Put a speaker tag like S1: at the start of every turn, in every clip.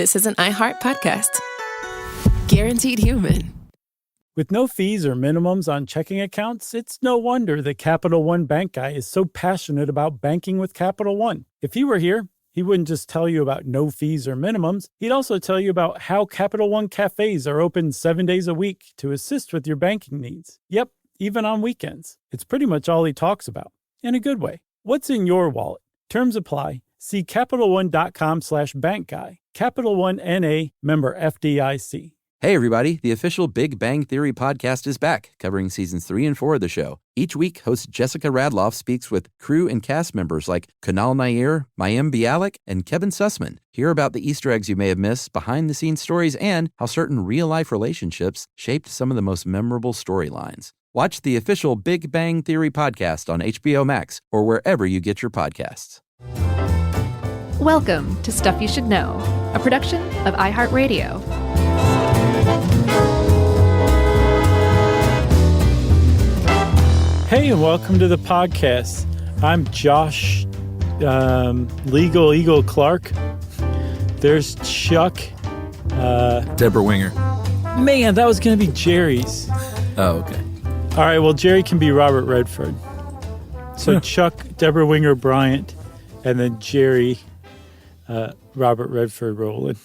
S1: This is an iHeart podcast. Guaranteed human.
S2: With no fees or minimums on checking accounts, it's no wonder that Capital One Bank Guy is so passionate about banking with Capital One. If he were here, he wouldn't just tell you about no fees or minimums. He'd also tell you about how Capital One cafes are open 7 days a week to assist with your banking needs. Yep, even on weekends. It's pretty much all he talks about, in a good way. What's in your wallet? Terms apply. See CapitalOne.com/bankguy. Capital One N.A., member FDIC.
S3: Hey everybody, the official Big Bang Theory podcast is back, covering seasons 3 and 4 of the show. Each week, host Jessica Radloff speaks with crew and cast members like Kunal Nair, Mayim Bialik, and Kevin Sussman. Hear about the Easter eggs you may have missed, behind-the-scenes stories, and how certain real-life relationships shaped some of the most memorable storylines. Watch the official Big Bang Theory podcast on HBO Max or wherever you get your podcasts.
S4: Welcome to Stuff You Should Know, a production of iHeartRadio.
S2: Hey, and welcome to the podcast. I'm Josh, Legal Eagle Clark. There's Chuck.
S5: Deborah Winger.
S2: Man, that was going to be Jerry's.
S5: Oh, okay.
S2: All right, well, Jerry can be Robert Redford. So Chuck, Deborah Winger Bryant, and then Jerry, Robert Redford Rowland.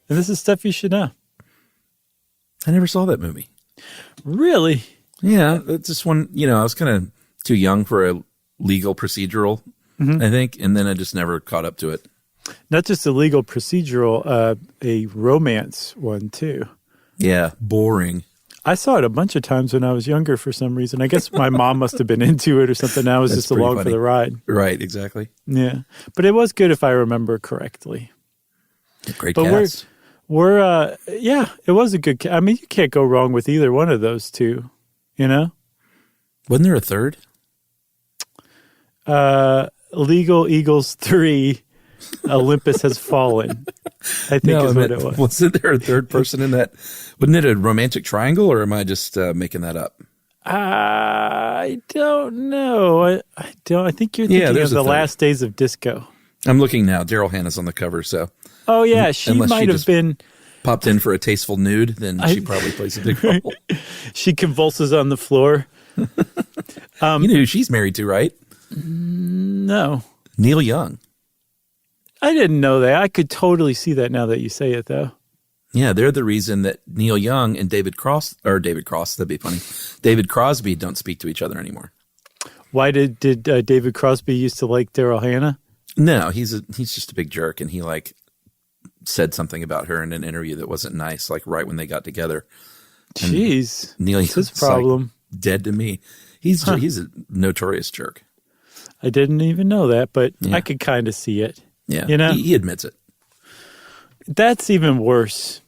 S2: And this is Stuff You Should Know.
S5: I never saw that movie.
S2: Really?
S5: Yeah, it's just one, I was kind of too young for a legal procedural, I think, and then I just never caught up to it.
S2: Not just a legal procedural, a romance one, too.
S5: Yeah, boring.
S2: I saw it a bunch of times when I was younger for some reason. I guess my mom must have been into it or something. I was
S5: That's
S2: just along
S5: funny.
S2: for the ride.
S5: Right, exactly.
S2: Yeah. But it was good if I remember correctly.
S5: Great
S2: But
S5: cast.
S2: it was a good I mean, you can't go wrong with either one of those two, you know?
S5: Wasn't there a third?
S2: Legal Eagles 3, Olympus Has Fallen, I think is what it was.
S5: Wasn't there a third person in that? Wasn't it a romantic triangle, or am I just making that up?
S2: I don't know. I think you're thinking of
S5: there's a
S2: The
S5: third.
S2: Last Days of Disco.
S5: I'm looking now. Daryl Hannah's on the cover, so
S2: Oh, yeah. She
S5: Unless she
S2: might have
S5: just
S2: been.
S5: popped in for a tasteful nude, then she probably plays a big role.
S2: She convulses on the floor.
S5: You know who she's married to, right?
S2: No.
S5: Neil Young.
S2: I didn't know that. I could totally see that now that you say it, though.
S5: Yeah, they're the reason that Neil Young and David Crosby, David Crosby don't speak to each other anymore.
S2: Why did David Crosby used to like Daryl Hannah?
S5: No, he's just a big jerk, and he said something about her in an interview that wasn't nice, right when they got together. And
S2: Jeez,
S5: Neil
S2: what's his
S5: Young's,
S2: problem?
S5: Dead to me. He's a notorious jerk.
S2: I didn't even know that, but
S5: Yeah.
S2: I could kind of see it.
S5: Yeah,
S2: You know?
S5: he admits it.
S2: That's even worse.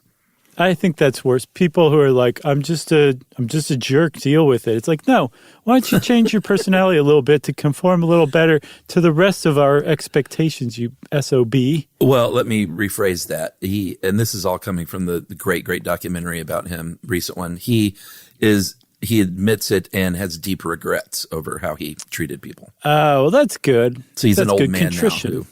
S2: I think that's worse. People who are like, I'm just a jerk, deal with it. It's like, no, why don't you change your personality a little bit to conform a little better to the rest of our expectations, you SOB.
S5: Well, let me rephrase that. And this is all coming from the great documentary about him, recent one. He admits it and has deep regrets over how he treated people.
S2: Oh, well, that's good.
S5: So he's
S2: That's
S5: an old
S2: good
S5: man
S2: contrition.
S5: now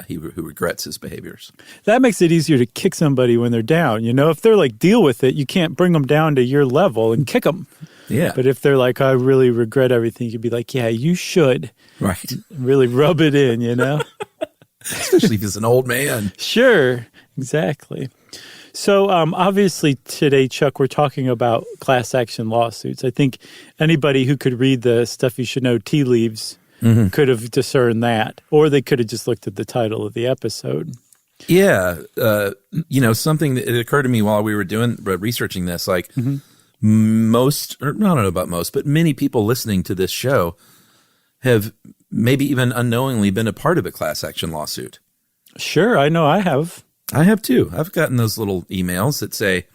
S5: who regrets his behaviors.
S2: That makes it easier to kick somebody when they're down. You know, if they're like, deal with it, you can't bring them down to your level and kick them.
S5: Yeah.
S2: But if they're like, I really regret everything, you'd be like, yeah, you should
S5: Right.
S2: really rub it in, you know?
S5: Especially if he's an old man.
S2: Sure, exactly. So obviously today, Chuck, we're talking about class action lawsuits. I think anybody who could read the Stuff You Should Know tea leaves could have discerned that, or they could have just looked at the title of the episode.
S5: Yeah. Something that it occurred to me while we were researching this, most, or I don't know about most, but many people listening to this show have maybe even unknowingly been a part of a class action lawsuit.
S2: Sure, I know I have.
S5: I have too. I've gotten those little emails that say,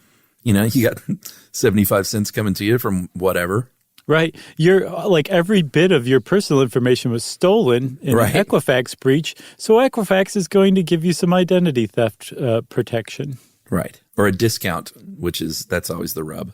S5: you got 75 cents coming to you from whatever.
S2: Right. Your every bit of your personal information was stolen in
S5: Right.
S2: an Equifax breach. So Equifax is going to give you some identity theft protection.
S5: Right. Or a discount, that's always the rub.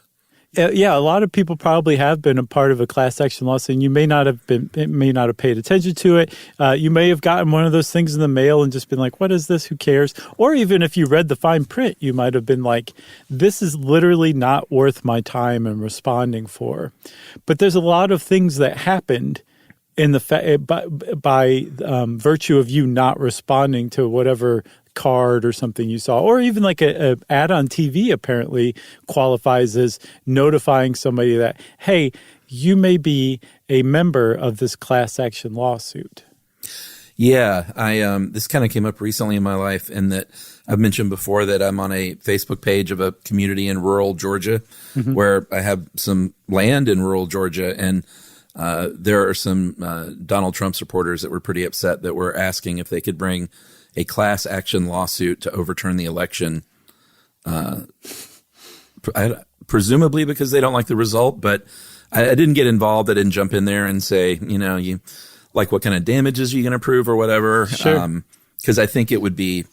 S2: Yeah, a lot of people probably have been a part of a class action lawsuit, and you may not have paid attention to it. You may have gotten one of those things in the mail and just been like, what is this? Who cares? Or even if you read the fine print, you might have been like, this is literally not worth my time and responding for. But there's a lot of things that happened in the by virtue of you not responding to whatever card or something you saw, or even like a ad on TV apparently qualifies as notifying somebody that, hey, you may be a member of this class action lawsuit.
S5: Yeah, this kind of came up recently in my life, and that I've mentioned before that I'm on a Facebook page of a community in rural Georgia where I have some land in rural Georgia, and there are some Donald Trump supporters that were pretty upset that were asking if they could bring a class action lawsuit to overturn the election, presumably because they don't like the result. But I didn't get involved. I didn't jump in there and say, you like what kind of damages are you going to prove or whatever.
S2: Sure.
S5: Because I think it would be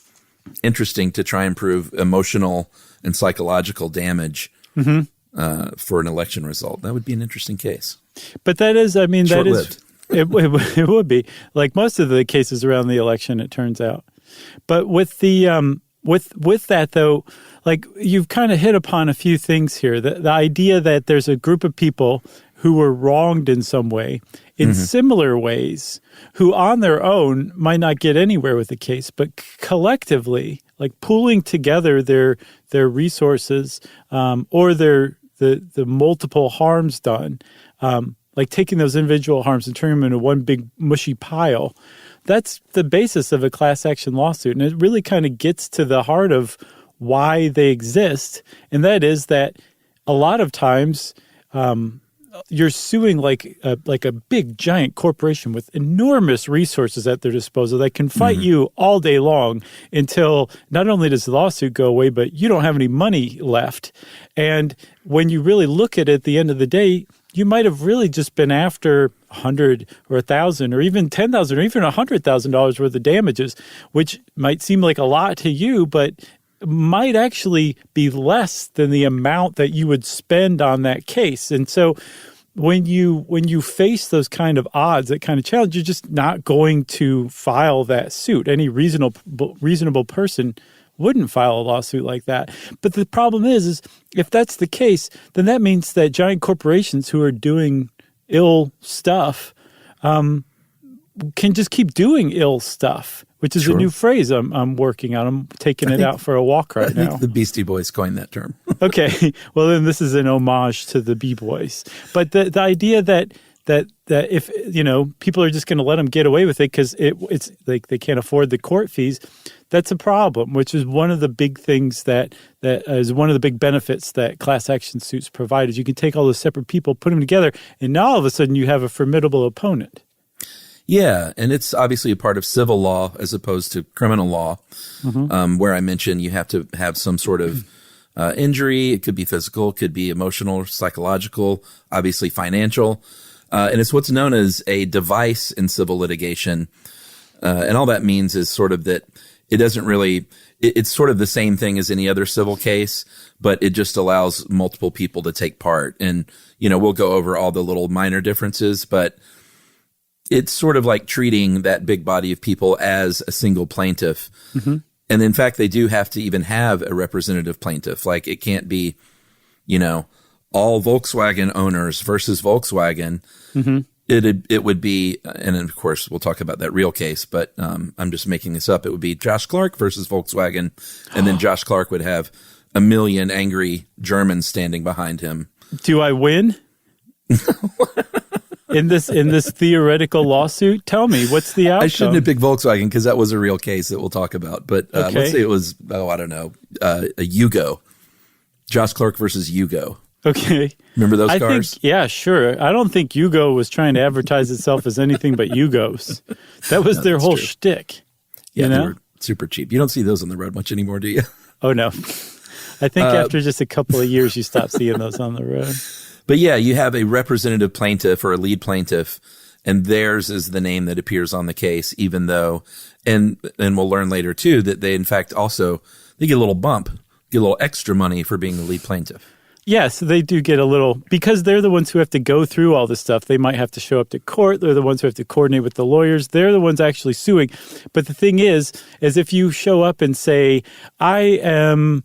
S5: interesting to try and prove emotional and psychological damage for an election result. That would be an interesting case.
S2: But that is,
S5: Short-lived.
S2: It would be like most of the cases around the election, it turns out. But with the with that though, like you've kind of hit upon a few things here. The idea that there's a group of people who were wronged in some way, in similar ways, who on their own might not get anywhere with the case, but collectively, like pooling together their resources or the multiple harms done. Like taking those individual harms and turning them into one big mushy pile, that's the basis of a class action lawsuit. And it really kind of gets to the heart of why they exist. And that is that a lot of times you're suing like a big giant corporation with enormous resources at their disposal that can fight you all day long until not only does the lawsuit go away, but you don't have any money left. And when you really look at it at the end of the day, you might have really just been after $100 or $1,000 or even $10,000 or even $100,000 worth of damages, which might seem like a lot to you, but might actually be less than the amount that you would spend on that case. And so when you face those kind of odds, that kind of challenge, you're just not going to file that suit. Any reasonable person wouldn't file a lawsuit like that. But the problem is if that's the case, then that means that giant corporations who are doing ill stuff can just keep doing ill stuff, which is a new phrase I'm working on. I'm taking it out for a walk right now.
S5: I think the Beastie Boys coined that term.
S2: Okay. Well, then this is an homage to the B-Boys. But the idea that if, people are just going to let them get away with it because it's like they can't afford the court fees, that's a problem, which is one of the big things that is one of the big benefits that class action suits provide is you can take all those separate people, put them together, and now all of a sudden you have a formidable opponent.
S5: Yeah, and it's obviously a part of civil law as opposed to criminal law, where I mentioned you have to have some sort of injury. It could be physical, it could be emotional, psychological, obviously financial. And it's what's known as a device in civil litigation. And all that means is sort of that it doesn't really – it's sort of the same thing as any other civil case, but it just allows multiple people to take part. And, we'll go over all the little minor differences, but – it's sort of like treating that big body of people as a single plaintiff. And in fact, they do have to even have a representative plaintiff. Like it can't be, all Volkswagen owners versus Volkswagen. It would be, and of course we'll talk about that real case, but I'm just making this up. It would be Josh Clark versus Volkswagen. And then Josh Clark would have a million angry Germans standing behind him.
S2: Do I win? In this theoretical lawsuit? Tell me, what's the outcome?
S5: I shouldn't have picked Volkswagen because that was a real case that we'll talk about. But let's say it was, I don't know, a Yugo. Josh Clark versus Yugo.
S2: Okay.
S5: Remember those cars?
S2: Yeah, sure. I don't think Yugo was trying to advertise itself as anything but Yugos. That was their whole shtick.
S5: Yeah, they were super cheap. You don't see those on the road much anymore, do you?
S2: Oh, no. I think after just a couple of years, you stop seeing those on the road.
S5: But yeah, you have a representative plaintiff or a lead plaintiff, and theirs is the name that appears on the case, even though, and we'll learn later too, that they in fact also, they get a little bump, get a little extra money for being the lead plaintiff.
S2: Yes, they do get a little, because they're the ones who have to go through all this stuff. They might have to show up to court. They're the ones who have to coordinate with the lawyers. They're the ones actually suing. But the thing is if you show up and say, I am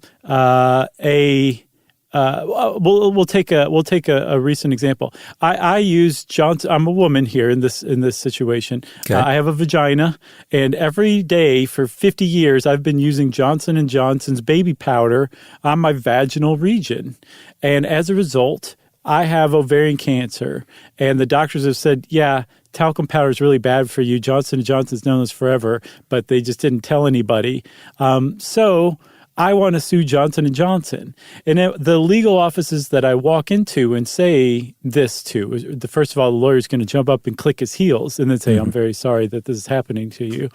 S2: we'll take a recent example. I use Johnson. I'm a woman here in this situation.
S5: Okay.
S2: I have a vagina, and every day for 50 years I've been using Johnson & Johnson's baby powder on my vaginal region, and as a result, I have ovarian cancer. And the doctors have said, yeah, talcum powder is really bad for you. Johnson & Johnson's known this forever, but they just didn't tell anybody. So I want to sue Johnson & Johnson. And the legal offices that I walk into and say this to, first of all, the lawyer's going to jump up and click his heels and then say, I'm very sorry that this is happening to you.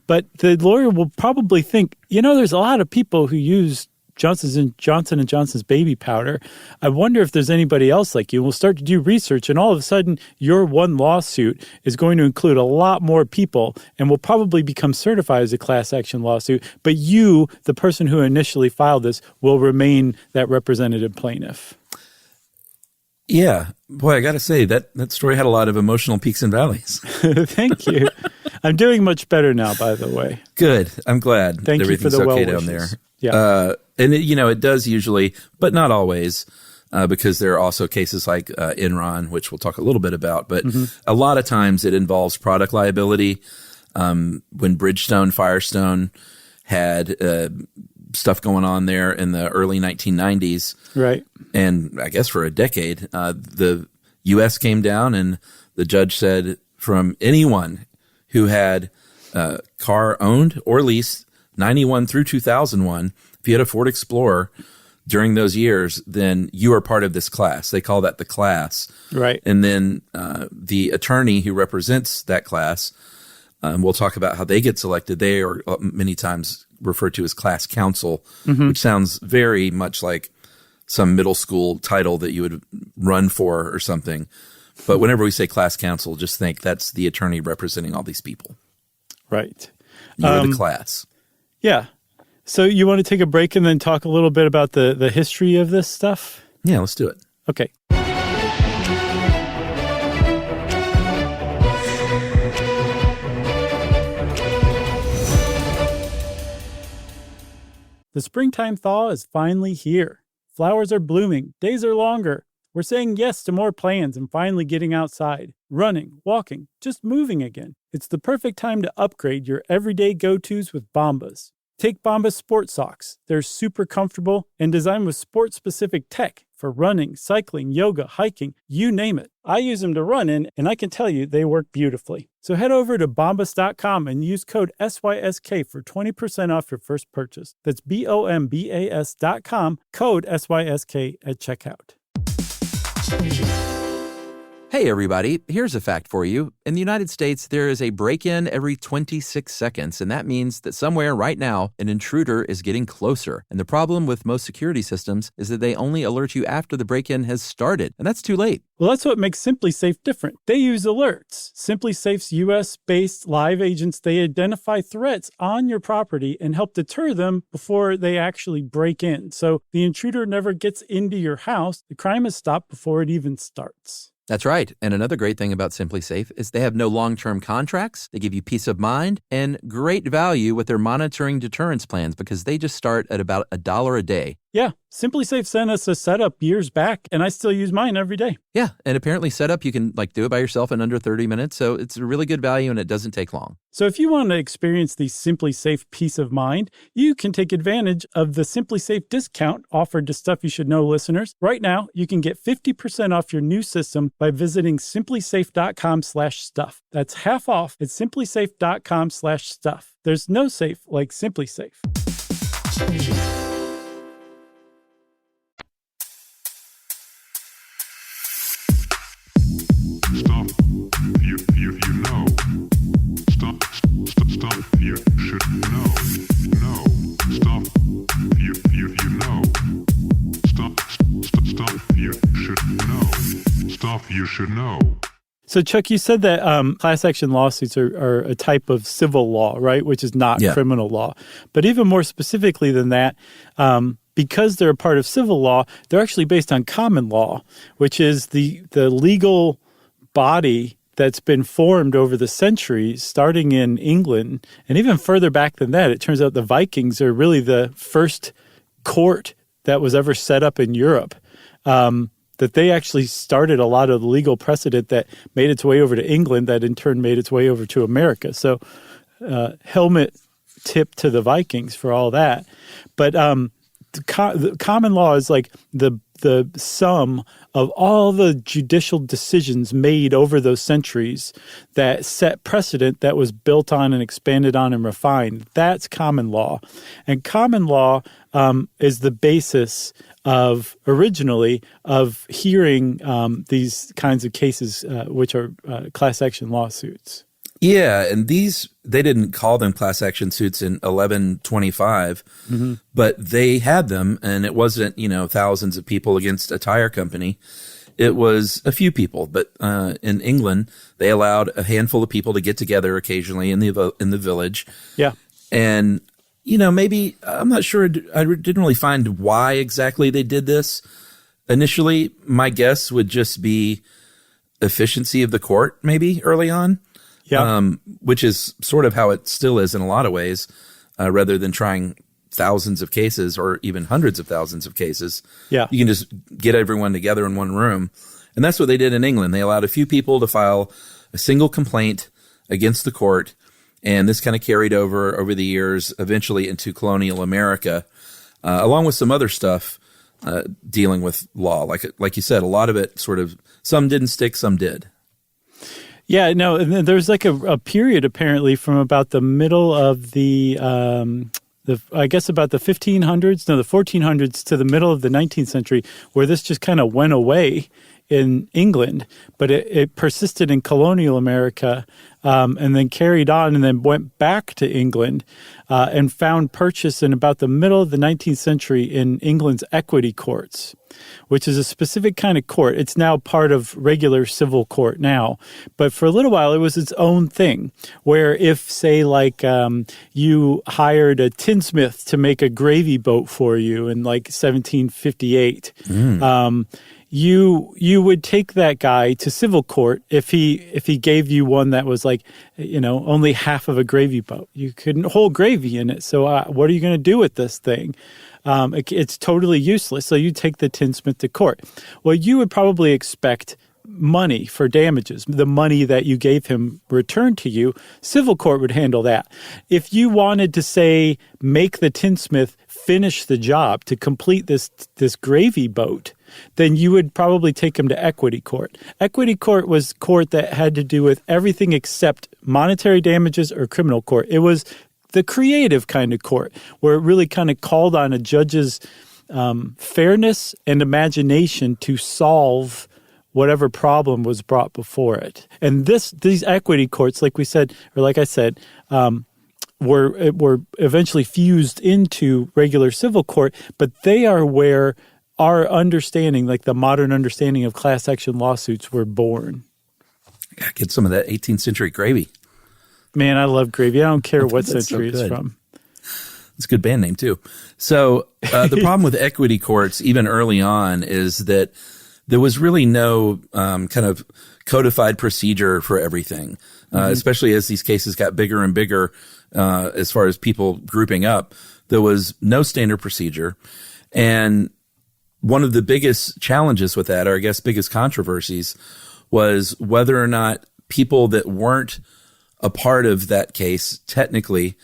S2: But the lawyer will probably think, there's a lot of people who use Johnson & Johnson's baby powder. I wonder if there's anybody else like you. We'll start to do research, and all of a sudden, your one lawsuit is going to include a lot more people and will probably become certified as a class action lawsuit. But you, the person who initially filed this, will remain that representative plaintiff.
S5: Yeah. Boy, I got to say, that story had a lot of emotional peaks and valleys.
S2: Thank you. I'm doing much better now, by the way.
S5: Good. I'm glad.
S2: Thank you for the
S5: okay
S2: well
S5: down there.
S2: wishes. Yeah.
S5: And it does usually, but not always, because there are also cases like Enron, which we'll talk a little bit about. But a lot of times it involves product liability. When Bridgestone Firestone had stuff going on there in the early 1990s,
S2: right?
S5: And I guess for a decade, the U.S. came down and the judge said, from anyone who had car owned or leased 91 through 2001, if you had a Ford Explorer during those years, then you are part of this class. They call that the class.
S2: Right.
S5: And then the attorney who represents that class, we'll talk about how they get selected. They are many times referred to as class counsel, which sounds very much like some middle school title that you would run for or something. But whenever we say class counsel, just think that's the attorney representing all these people.
S2: Right.
S5: You're the class.
S2: Yeah. So you want to take a break and then talk a little bit about the history of this stuff?
S5: Yeah, let's do it.
S2: Okay. The springtime thaw is finally here. Flowers are blooming. Days are longer. We're saying yes to more plans and finally getting outside, running, walking, just moving again. It's the perfect time to upgrade your everyday go-tos with Bombas. Take Bombas sports socks. They're super comfortable and designed with sport-specific tech for running, cycling, yoga, hiking, you name it. I use them to run in, and I can tell you they work beautifully. So head over to bombas.com and use code SYSK for 20% off your first purchase. That's BOMBAS.com, code SYSK at checkout.
S3: Hey, everybody. Here's a fact for you. In the United States, there is a break-in every 26 seconds, and that means that somewhere right now, an intruder is getting closer. And the problem with most security systems is that they only alert you after the break-in has started, and that's too late.
S2: Well, that's what makes SimpliSafe different. They use alerts. SimpliSafe's U.S.-based live agents, they identify threats on your property and help deter them before they actually break in. So the intruder never gets into your house. The crime is stopped before it even starts.
S3: That's right. And another great thing about SimpliSafe is they have no long-term contracts. They give you peace of mind and great value with their monitoring deterrence plans because they just start at about $1 a day.
S2: Yeah, SimpliSafe sent us a setup years back, and I still use mine every day.
S3: Yeah, and apparently setup, you can do it by yourself in under 30 minutes, so it's a really good value and it doesn't take long.
S2: So if you want to experience the SimpliSafe peace of mind, you can take advantage of the SimpliSafe discount offered to Stuff You Should Know listeners. Right now, you can get 50% off your new system by visiting simplisafe.com/stuff. That's half off at simplisafe.com/stuff. There's no safe like SimpliSafe.
S6: Stuff you should know.
S2: So, Chuck, you said that class action lawsuits are a type of civil law, right? Which is not criminal law. But even more specifically than that, because they're a part of civil law, they're actually based on common law, which is the legal body that's been formed over the centuries, starting in England, and even further back than that. It turns out the Vikings are really the first court that was ever set up in Europe, that they actually started a lot of the legal precedent that made its way over to England, that in turn made its way over to America. So helmet tip to the Vikings for all that. But the common law is like the sum of all the judicial decisions made over those centuries that set precedent that was built on and expanded on and refined. That's common law. And common law is the basis of originally of hearing these kinds of cases, which are class action lawsuits.
S5: Yeah, and they didn't call them class action suits in 1125, but they had them, and it wasn't, thousands of people against a tire company. It was a few people, but in England, they allowed a handful of people to get together occasionally in the village.
S2: Yeah.
S5: And, maybe, I'm not sure, I didn't really find why exactly they did this. Initially, my guess would just be efficiency of the court, maybe early on. Yeah. Which is sort of how it still is in a lot of ways, rather than trying thousands of cases or even hundreds of thousands of cases.
S2: Yeah.
S5: You can just get everyone together in one room. And that's what they did in England. They allowed a few people to file a single complaint against the court. And this kind of carried over the years, eventually into colonial America, along with some other stuff dealing with law. Like you said, a lot of it sort of, some didn't stick, some did.
S2: Yeah, no, and there's like a period apparently from about the middle of the I guess about the 1500s, no, the 1400s to the middle of the 19th century, where this just kind of went away in England, but it persisted in colonial America, and then carried on and then went back to England and found purchase in about the middle of the 19th century in England's equity courts, which is a specific kind of court. It's now part of regular civil court now. But for a little while, it was its own thing, where if, say, like you hired a tinsmith to make a gravy boat for you in like 1758, you would take that guy to civil court if he gave you one that was like, only half of a gravy boat. You couldn't hold gravy in it. So what are you going to do with this thing? It's totally useless. So you take the tinsmith to court. Well, you would probably expect money for damages, the money that you gave him returned to you. Civil court would handle that. If you wanted to, say, make the tinsmith finish the job to complete this gravy boat, then you would probably take him to equity court. Equity court was court that had to do with everything except monetary damages or criminal court. It was the creative kind of court where it really kind of called on a judge's fairness and imagination to solve whatever problem was brought before it. And these equity courts, like we said, or like I said, were eventually fused into regular civil court, but they are where our understanding, like the modern understanding of class action lawsuits, were born.
S5: Get some of that 18th century gravy.
S2: Man, I love gravy. I don't care what century it's from.
S5: It's a good band name, too. So the problem with equity courts, even early on, is that there was really no kind of codified procedure for everything, especially as these cases got bigger and bigger as far as people grouping up. There was no standard procedure. And one of the biggest challenges with that, or I guess biggest controversies, was whether or not people that weren't a part of that case technically,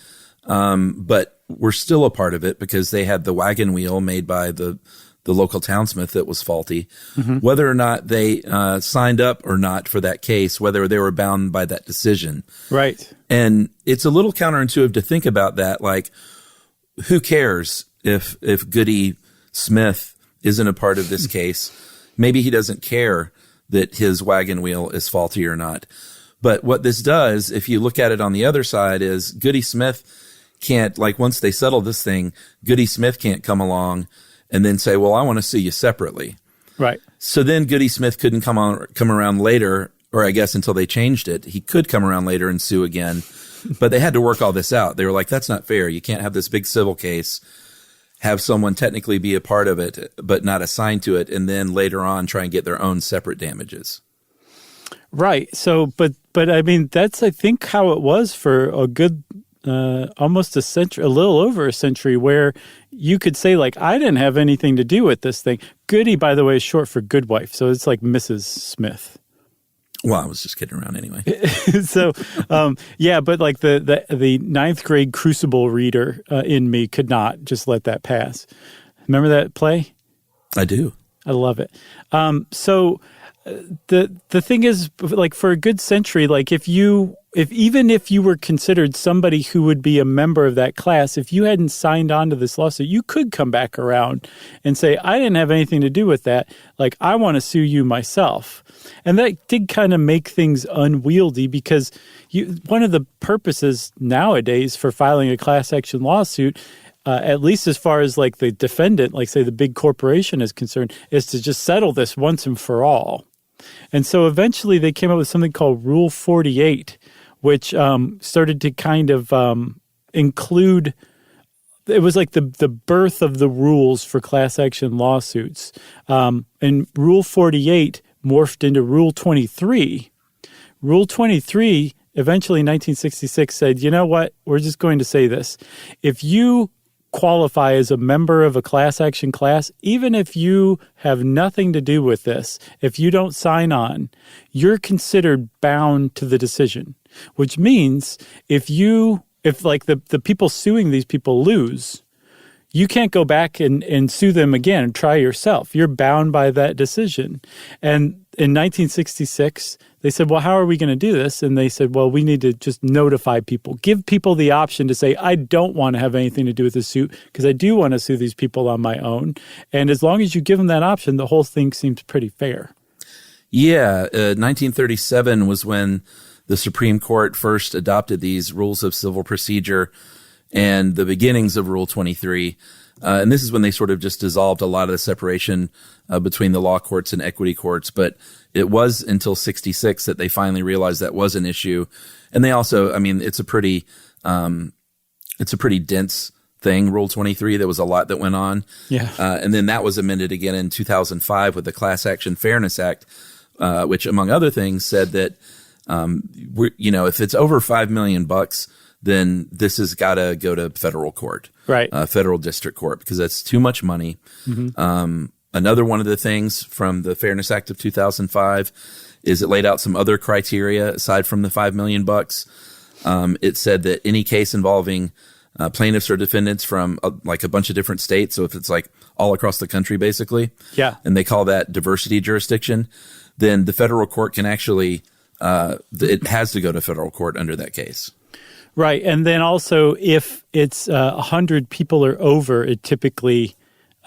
S5: but were still a part of it because they had the wagon wheel made by the local townsmith that was faulty, whether or not they signed up or not for that case, whether they were bound by that decision.
S2: Right.
S5: And it's a little counterintuitive to think about that. Like, who cares if Goody Smith isn't a part of this case? Maybe he doesn't care that his wagon wheel is faulty or not. But what this does, if you look at it on the other side, is Goody Smith can't, like, once they settle this thing, Goody Smith can't come along and then say, well, I want to sue you separately.
S2: Right.
S5: So then Goody Smith couldn't come around later, or I guess until they changed it. He could come around later and sue again, but they had to work all this out. They were like, that's not fair. You can't have this big civil case have someone technically be a part of it, but not assigned to it, and then later on try and get their own separate damages.
S2: Right. So, but I mean, that's, I think, how it was for a good, almost a century, a little over a century, where you could say, like, I didn't have anything to do with this thing. Goody, by the way, is short for good wife. So it's like Mrs. Smith.
S5: Well, I was just kidding around anyway.
S2: So, yeah, but like the ninth grade Crucible reader in me could not just let that pass. Remember that play?
S5: I do.
S2: I love it. So the thing is, like, for a good century, like even if you were considered somebody who would be a member of that class, if you hadn't signed on to this lawsuit, you could come back around and say, I didn't have anything to do with that. Like, I want to sue you myself. And that did kind of make things unwieldy, because one of the purposes nowadays for filing a class action lawsuit, at least as far as like the defendant, like say the big corporation is concerned, is to just settle this once and for all. And so eventually they came up with something called Rule 48, which started to kind of include, it was like the birth of the rules for class action lawsuits. And Rule 48 morphed into Rule 23. Rule 23 eventually in 1966 said, you know what, we're just going to say this. If you qualify as a member of a class action class, even if you have nothing to do with this, if you don't sign on, you're considered bound to the decision, which means if like the people suing these people lose, you can't go back and sue them again and try yourself. You're bound by that decision. And in 1966, they said, well, how are we going to do this? And they said, well, we need to just notify people, give people the option to say, I don't want to have anything to do with the suit because I do want to sue these people on my own. And as long as you give them that option, the whole thing seems pretty fair. Yeah.
S5: 1937 was when the Supreme Court first adopted these rules of civil procedure and the beginnings of Rule 23. And this is when they sort of just dissolved a lot of the separation between the law courts and equity courts. But it was until 66 that they finally realized that was an issue. And they also, I mean, it's a pretty dense thing, Rule 23. There was a lot that went on.
S2: Yeah.
S5: And then that was amended again in 2005 with the Class Action Fairness Act, which, among other things, said that, if it's over $5 million, then this has got to go to federal court,
S2: right?
S5: Federal district court, because that's too much money. Mm-hmm. Another one of the things from the Fairness Act of 2005 is it laid out some other criteria aside from the $5 million. It said that any case involving plaintiffs or defendants from like a bunch of different states, so if it's like all across the country, basically,
S2: yeah, and
S5: they call that diversity jurisdiction, then the federal court can actually it has to go to federal court under that case.
S2: Right. And then also if it's 100 people or over, it typically,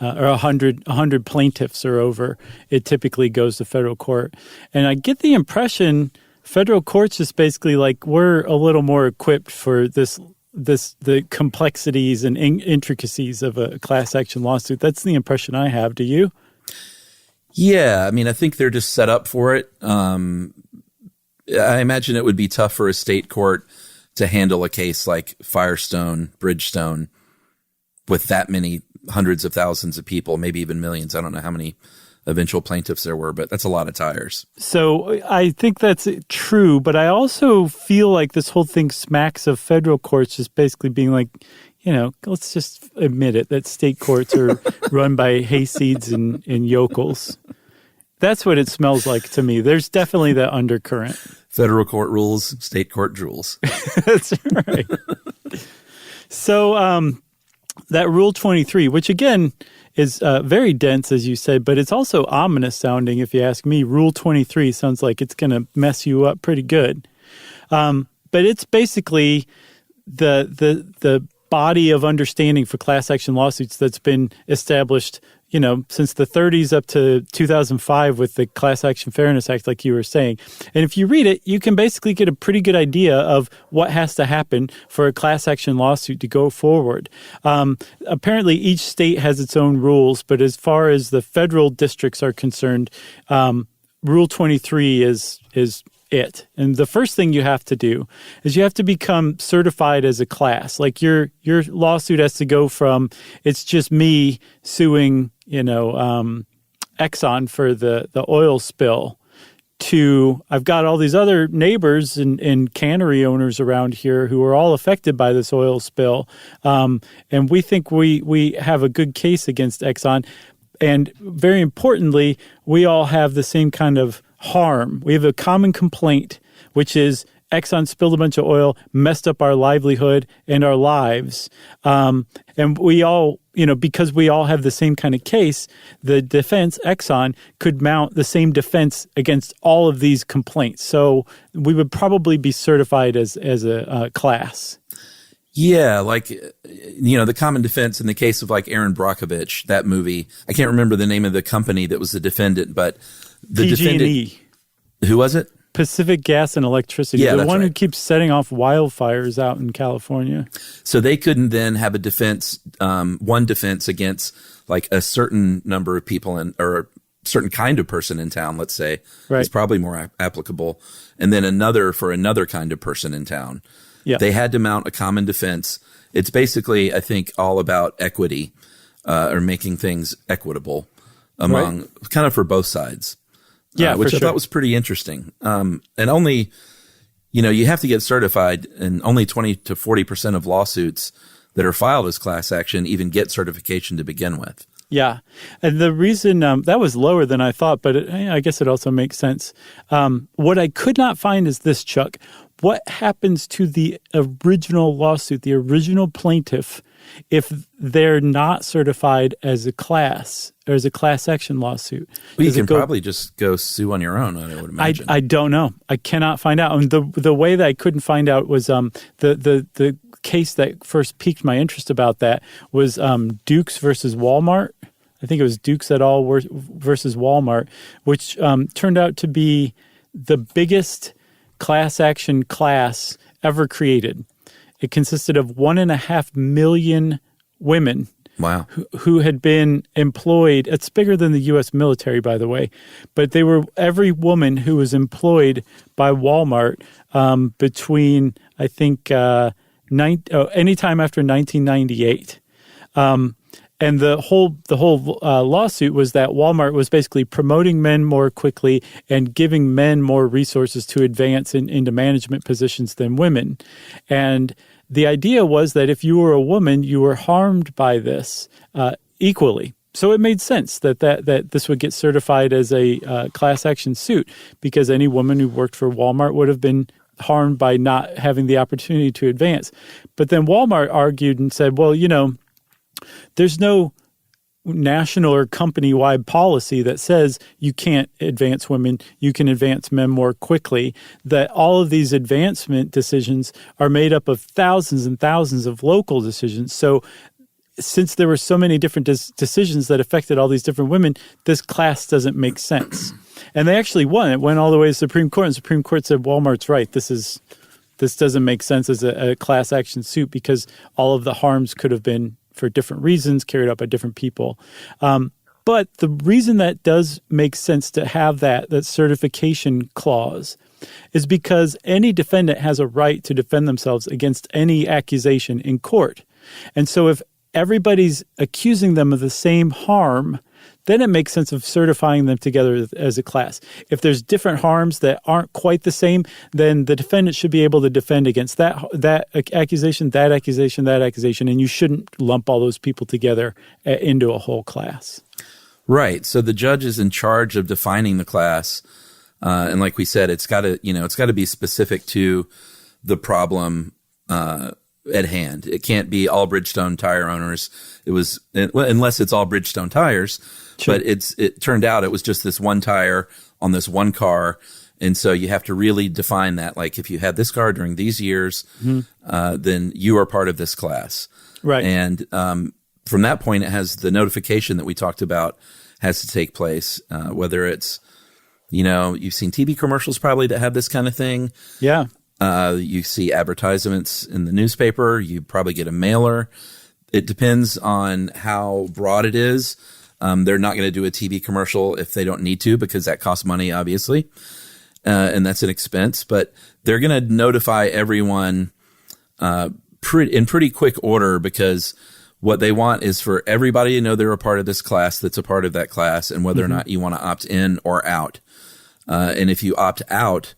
S2: or 100 plaintiffs or over, it typically goes to federal court. And I get the impression federal courts is basically like we're a little more equipped for the complexities and intricacies of a class action lawsuit. That's the impression I have. Do you?
S5: Yeah. I mean, I think they're just set up for it. I imagine it would be tough for a state court to handle a case like Firestone, Bridgestone, with that many hundreds of thousands of people, maybe even millions. I don't know how many eventual plaintiffs there were, but that's a lot of tires.
S2: So I think that's true, but I also feel like this whole thing smacks of federal courts just basically being like, let's just admit it, that state courts are run by hayseeds and yokels. That's what it smells like to me. There's definitely that undercurrent.
S5: Federal court rules, state court drools.
S2: That's right. So that Rule 23, which again is very dense, as you said, but it's also ominous sounding, if you ask me. Rule 23 sounds like it's going to mess you up pretty good. But it's basically the body of understanding for class action lawsuits that's been established since the 30s up to 2005 with the Class Action Fairness Act, like you were saying. And if you read it, you can basically get a pretty good idea of what has to happen for a class action lawsuit to go forward. Apparently, each state has its own rules, but as far as the federal districts are concerned, Rule 23 is it. And the first thing you have to do is you have to become certified as a class. Like your lawsuit has to go from it's just me suing, Exxon for the oil spill to I've got all these other neighbors and cannery owners around here who are all affected by this oil spill. And we think we have a good case against Exxon. And very importantly, we all have the same kind of harm. We have a common complaint, which is Exxon spilled a bunch of oil, messed up our livelihood and our lives. And we all, because we all have the same kind of case, the defense, Exxon, could mount the same defense against all of these complaints. So we would probably be certified as a class.
S5: Yeah, the common defense in the case of like Aaron Brockovich, that movie. I can't remember the name of the company that was the defendant, but the
S2: PG&E.
S5: defendant. Who was it?
S2: Pacific Gas and Electricity.
S5: Yeah,
S2: the
S5: that's
S2: one who
S5: right.
S2: keeps setting off wildfires out in California.
S5: So they couldn't then have a defense, one defense against like a certain number of people or a certain kind of person in town, let's say,
S2: right.
S5: is probably more applicable. And then another for another kind of person in town.
S2: Yeah.
S5: They had to mount a common defense. It's basically, I think, all about equity or making things equitable among kind of for both sides.
S2: Yeah,
S5: which
S2: for
S5: I
S2: sure.
S5: thought was pretty interesting. And only, you have to get certified, and only 20 to 40% of lawsuits that are filed as class action even get certification to begin with.
S2: Yeah. And the reason that was lower than I thought, but I guess it also makes sense. What I could not find is this, Chuck. What happens to the original lawsuit, the original plaintiff, if they're not certified as a class or as a class action lawsuit?
S5: Well, you can probably just go sue on your own, I would imagine.
S2: I don't know. I cannot find out. And the way that I couldn't find out was the case that first piqued my interest about that was Dukes versus Walmart. I think it was Dukes et al. Versus Walmart, which turned out to be the biggest class action class ever created. It consisted of 1.5 million women.
S5: Wow.
S2: Who had been employed. It's bigger than the U.S. military, by the way. But they were every woman who was employed by Walmart between, I think, anytime after 1998. And the whole lawsuit was that Walmart was basically promoting men more quickly and giving men more resources to advance into management positions than women. And the idea was that if you were a woman, you were harmed by this equally. So it made sense that this would get certified as a class action suit, because any woman who worked for Walmart would have been harmed by not having the opportunity to advance. But then Walmart argued and said, well, there's no national or company-wide policy that says you can't advance women, you can advance men more quickly, that all of these advancement decisions are made up of thousands and thousands of local decisions. So since there were so many different decisions that affected all these different women, this class doesn't make sense. And they actually won. It went all the way to the Supreme Court, and the Supreme Court said, Walmart's right. This doesn't make sense as a class action suit because all of the harms could have been for different reasons carried out by different people. But the reason that does make sense to have that certification clause is because any defendant has a right to defend themselves against any accusation in court. And so if everybody's accusing them of the same harm, then it makes sense of certifying them together as a class. If there's different harms that aren't quite the same, then the defendant should be able to defend against that accusation, that accusation, that accusation, and you shouldn't lump all those people together into a whole class.
S5: Right. So the judge is in charge of defining the class, and like we said, it's got to be specific to the problem at hand. It can't be all Bridgestone tire owners. Unless it's all Bridgestone tires. Sure. But it turned out it was just this one tire on this one car. And so you have to really define that. Like if you had this car during these years, then you are part of this class.
S2: Right.
S5: And from that point, it has the notification that we talked about has to take place, whether it's, you've seen TV commercials probably that have this kind of thing.
S2: Yeah.
S5: You see advertisements in the newspaper. You probably get a mailer. It depends on how broad it is. They're not going to do a TV commercial if they don't need to, because that costs money, obviously. and that's an expense. But they're going to notify everyone in pretty quick order, because what they want is for everybody to know they're a part of this class that's a part of that class, and whether or not you want to opt in or out. And if you opt out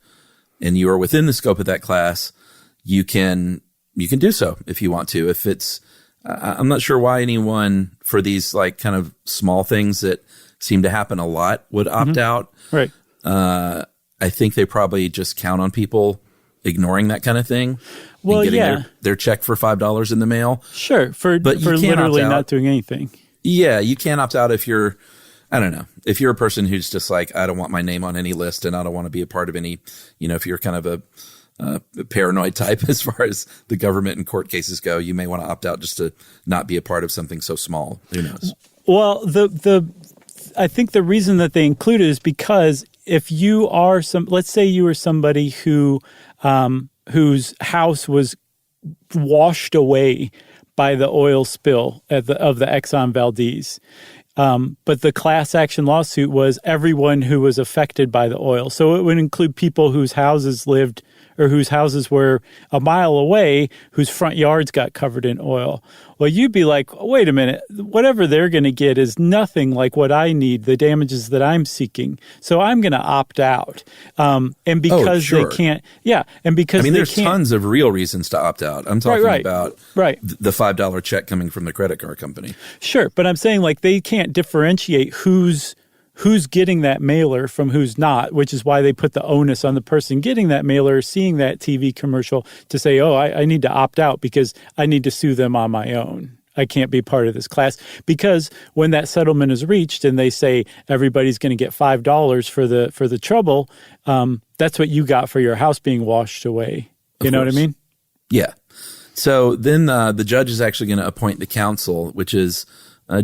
S5: and you are within the scope of that class, you can do so if you want to. If it's, I'm not sure why anyone for these like kind of small things that seem to happen a lot would opt out.
S2: Right.
S5: I think they probably just count on people ignoring that kind of thing.
S2: Well,
S5: and getting their check for $5 in the mail.
S2: Sure. For literally not doing anything. Yeah.
S5: You can't opt out if you're, I don't know, if you're a person who's just like, I don't want my name on any list and I don't want to be a part of any, if you're kind of a paranoid type as far as the government and court cases go, you may want to opt out just to not be a part of something so small. Who knows?
S2: Well, I think the reason that they include it is because if you are let's say you were somebody who, whose house was washed away by the oil spill of the Exxon Valdez. But the class action lawsuit was everyone who was affected by the oil. So it would include people whose houses lived or whose houses were a mile away, whose front yards got covered in oil. Well, you'd be like, wait a minute, whatever they're going to get is nothing like what I need, the damages that I'm seeking. So I'm going to opt out. And because they can't, and because
S5: there's tons of real reasons to opt out. I'm talking about the $5 check coming from the credit card company.
S2: Sure. But I'm saying like they can't differentiate who's getting that mailer from who's not, which is why they put the onus on the person getting that mailer, seeing that TV commercial to say, oh, I need to opt out because I need to sue them on my own. I can't be part of this class. Because when that settlement is reached and they say everybody's going to get $5 for the trouble, that's what you got for your house being washed away. You know what I mean?
S5: Yeah. So then the judge is actually going to appoint the counsel, which is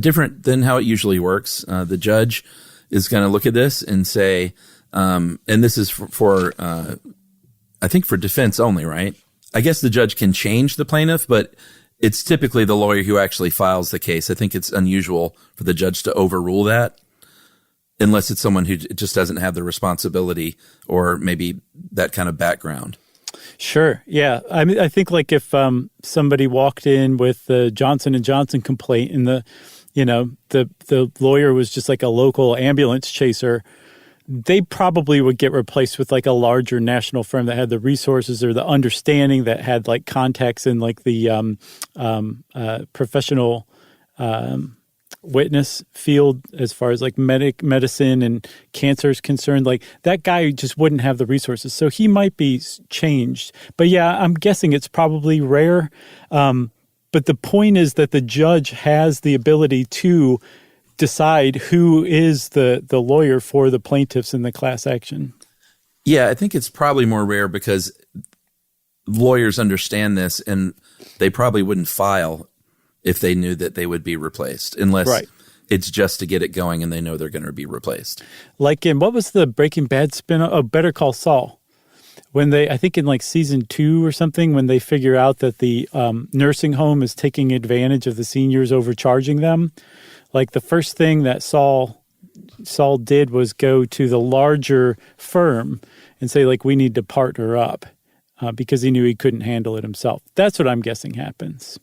S5: different than how it usually works. The judge is going to look at this and say, and this is for I think for defense only, right? I guess the judge can change the plaintiff, but it's typically the lawyer who actually files the case. I think it's unusual for the judge to overrule that unless it's someone who just doesn't have the responsibility or maybe that kind of background.
S2: Sure. Yeah. I mean, I think like if somebody walked in with the Johnson & Johnson complaint and the lawyer was just like a local ambulance chaser, they probably would get replaced with like a larger national firm that had the resources or the understanding, that had like contacts in like the professional witness field as far as like medicine and cancer is concerned. Like that guy just wouldn't have the resources. So he might be changed. But yeah, I'm guessing it's probably rare. But the point is that the judge has the ability to decide who is the lawyer for the plaintiffs in the class action.
S5: Yeah, I think it's probably more rare because lawyers understand this and they probably wouldn't file if they knew that they would be replaced, unless it's just to get it going and they know they're going to be replaced.
S2: Like in, what was the Breaking Bad spin-off? Oh, Better Call Saul. When I think in like season 2 or something, when they figure out that the nursing home is taking advantage of the seniors, overcharging them, like the first thing that Saul did was go to the larger firm and say, like, we need to partner up because he knew he couldn't handle it himself. That's what I'm guessing happens.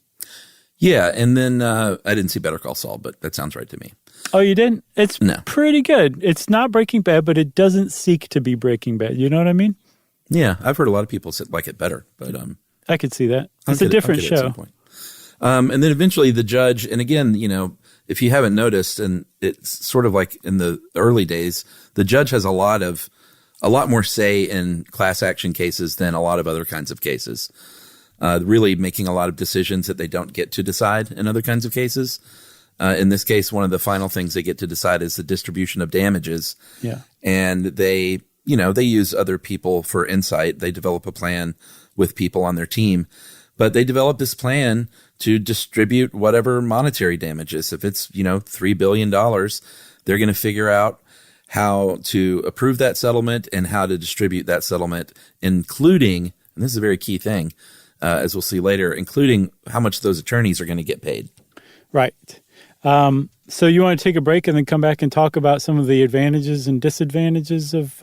S5: Yeah, and then I didn't see Better Call Saul, but that sounds right to me.
S2: Oh, you didn't? It's pretty good. It's not Breaking Bad, but it doesn't seek to be Breaking Bad. You know what I mean?
S5: Yeah, I've heard a lot of people like it better, but
S2: I could see that. It's a different show. At some point.
S5: And then eventually the judge, and again, if you haven't noticed, and it's sort of like in the early days, the judge has a lot more say in class action cases than a lot of other kinds of cases. Really making a lot of decisions that they don't get to decide in other kinds of cases. In this case, one of the final things they get to decide is the distribution of damages.
S2: Yeah.
S5: And they use other people for insight. They develop a plan with people on their team, but they develop this plan to distribute whatever monetary damages. If it's, $3 billion, they're going to figure out how to approve that settlement and how to distribute that settlement, including, and this is a very key thing, as we'll see later, including how much those attorneys are going to get paid.
S2: Right. So you want to take a break and then come back and talk about some of the advantages and disadvantages of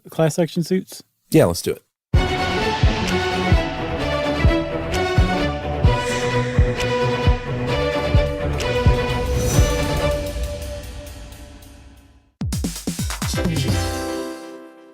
S2: class action suits?
S5: Yeah, let's do it.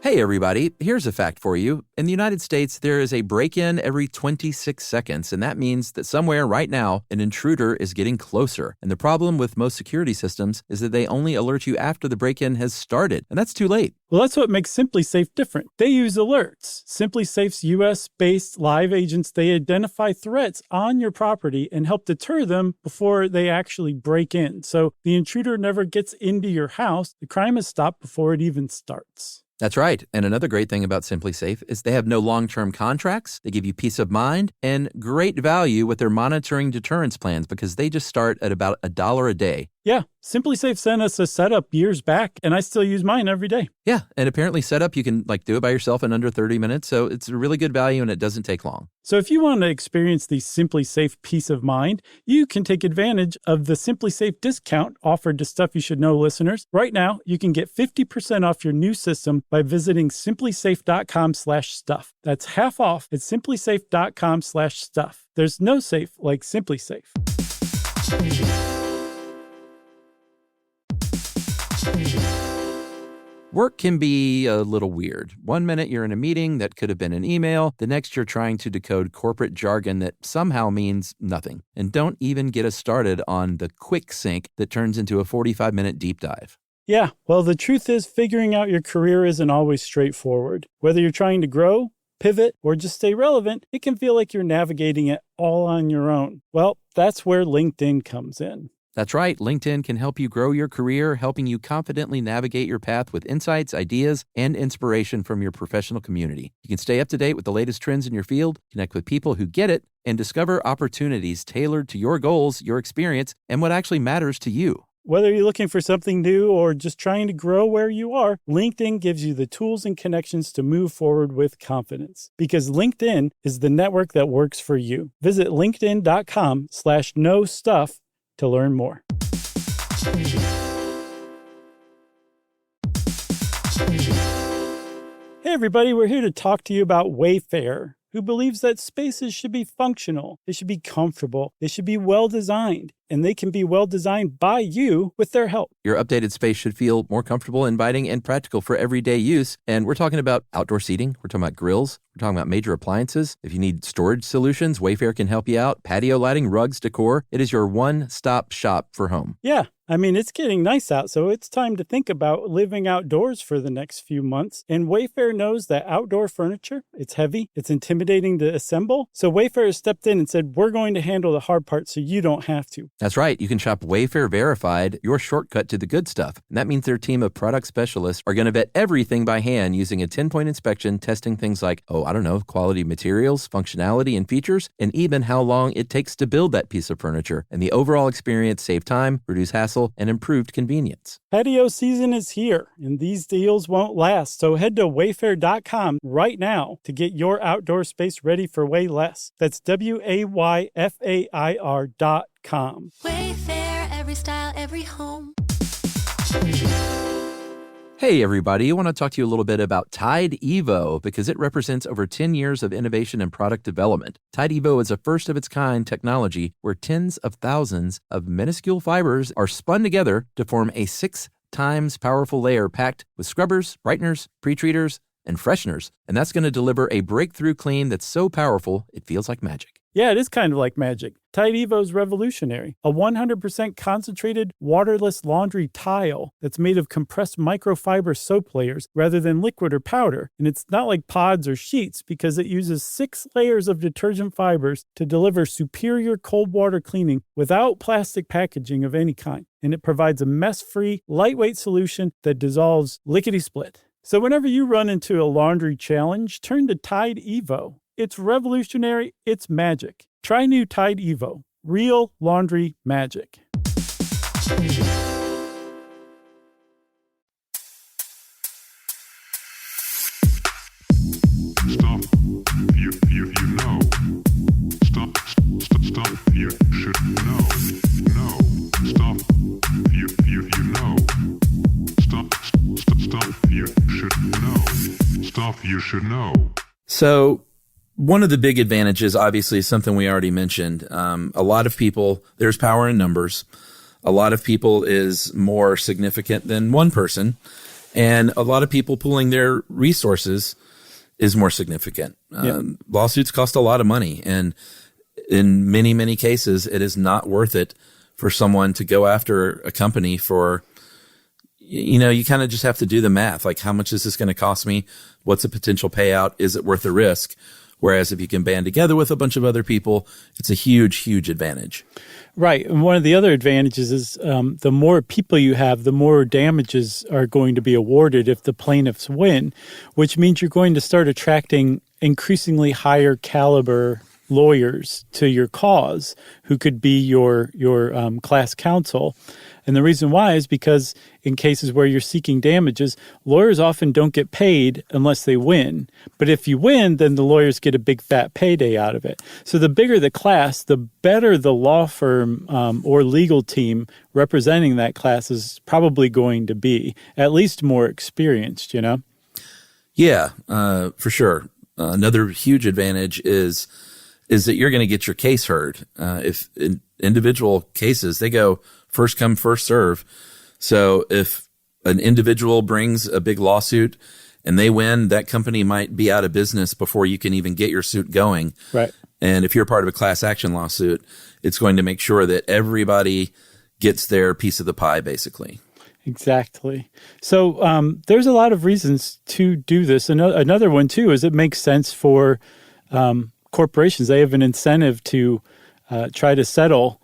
S3: Hey, everybody, here's a fact for you. In the United States, there is a break-in every 26 seconds, and that means that somewhere right now, an intruder is getting closer. And the problem with most security systems is that they only alert you after the break-in has started, and that's too late.
S2: Well, that's what makes SimpliSafe different. They use alerts. SimpliSafe's U.S.-based live agents, they identify threats on your property and help deter them before they actually break in. So the intruder never gets into your house. The crime is stopped before it even starts.
S3: That's right. And another great thing about SimpliSafe is they have no long-term contracts. They give you peace of mind and great value with their monitoring deterrence plans because they just start at about $1 a day.
S2: Yeah, SimpliSafe sent us a setup years back, and I still use mine every day.
S3: Yeah, and apparently setup, you can do it by yourself in under 30 minutes. So it's a really good value and it doesn't take long.
S2: So if you want to experience the SimpliSafe peace of mind, you can take advantage of the SimpliSafe discount offered to Stuff You Should Know listeners. Right now, you can get 50% off your new system by visiting simplisafe.com/stuff. That's half off at simplisafe.com/stuff. There's no safe like SimpliSafe.
S3: Work can be a little weird. One minute you're in a meeting that could have been an email. The next you're trying to decode corporate jargon that somehow means nothing. And don't even get us started on the quick sync that turns into a 45-minute deep dive.
S2: Yeah, well, the truth is figuring out your career isn't always straightforward. Whether you're trying to grow, pivot, or just stay relevant, it can feel like you're navigating it all on your own. Well, that's where LinkedIn comes in.
S3: That's right. LinkedIn can help you grow your career, helping you confidently navigate your path with insights, ideas, and inspiration from your professional community. You can stay up to date with the latest trends in your field, connect with people who get it, and discover opportunities tailored to your goals, your experience, and what actually matters to you.
S2: Whether you're looking for something new or just trying to grow where you are, LinkedIn gives you the tools and connections to move forward with confidence. Because LinkedIn is the network that works for you. Visit linkedin.com/knowstuff to learn more. Hey everybody, we're here to talk to you about Wayfair, who believes that spaces should be functional, they should be comfortable, they should be well designed, and they can be well designed by you with their help.
S3: Your updated space should feel more comfortable, inviting, and practical for everyday use. And we're talking about outdoor seating. We're talking about grills. We're talking about major appliances. If you need storage solutions, Wayfair can help you out. Patio lighting, rugs, decor. It is your one-stop shop for home.
S2: Yeah. I mean, it's getting nice out, so it's time to think about living outdoors for the next few months. And Wayfair knows that outdoor furniture, it's heavy, it's intimidating to assemble. So Wayfair has stepped in and said, we're going to handle the hard part so you don't have to.
S3: That's right. You can shop Wayfair Verified, your shortcut to the good stuff. And that means their team of product specialists are going to vet everything by hand using a 10-point inspection, testing things like, quality materials, functionality, and features, and even how long it takes to build that piece of furniture. And the overall experience save time, reduce hassle, and improved convenience.
S2: Patio season is here, and these deals won't last. So head to wayfair.com right now to get your outdoor space ready for way less. That's WAYFAIR.com.
S6: Wayfair, every style, every home.
S3: Hey everybody, I want to talk to you a little bit about Tide Evo because it represents over 10 years of innovation and product development. Tide Evo is a first-of-its-kind technology where tens of thousands of minuscule fibers are spun together to form a 6 times powerful layer packed with scrubbers, brighteners, pre-treaters, and fresheners. And that's going to deliver a breakthrough clean that's so powerful it feels like magic.
S2: Yeah, it is kind of like magic. Tide Evo is revolutionary. A 100% concentrated, waterless laundry tile that's made of compressed microfiber soap layers rather than liquid or powder. And it's not like pods or sheets because it uses 6 layers of detergent fibers to deliver superior cold water cleaning without plastic packaging of any kind. And it provides a mess-free, lightweight solution that dissolves lickety-split. So whenever you run into a laundry challenge, turn to Tide Evo. It's revolutionary, it's magic. Try new Tide Evo. Real laundry magic.
S7: Stop you know. Stop you should know. No. Stop you know. Stuff you should know. Stuff you should know.
S5: So one of the big advantages, obviously, is something we already mentioned. A lot of people, there's power in numbers. A lot of people is more significant than one person. And a lot of people pooling their resources is more significant. Lawsuits cost a lot of money. And in many, many cases, it is not worth it for someone to go after a company for, you kind of just have to do the math. Like, how much is this going to cost me? What's a potential payout? Is it worth the risk? Whereas if you can band together with a bunch of other people, it's a huge, huge advantage.
S2: Right. And one of the other advantages is the more people you have, the more damages are going to be awarded if the plaintiffs win, which means you're going to start attracting increasingly higher caliber lawyers to your cause who could be your class counsel. And the reason why is because in cases where you're seeking damages, lawyers often don't get paid unless they win. But if you win, then the lawyers get a big fat payday out of it. So the bigger the class, the better the law firm or legal team representing that class is probably going to be, at least more experienced,
S5: Yeah, for sure. Another huge advantage is that you're going to get your case heard. If in individual cases, they go first come, first serve. So if an individual brings a big lawsuit and they win, that company might be out of business before you can even get your suit going.
S2: Right.
S5: And if you're part of a class action lawsuit, it's going to make sure that everybody gets their piece of the pie, basically.
S2: Exactly. So there's a lot of reasons to do this. Another one, too, is it makes sense for corporations. They have an incentive to try to settle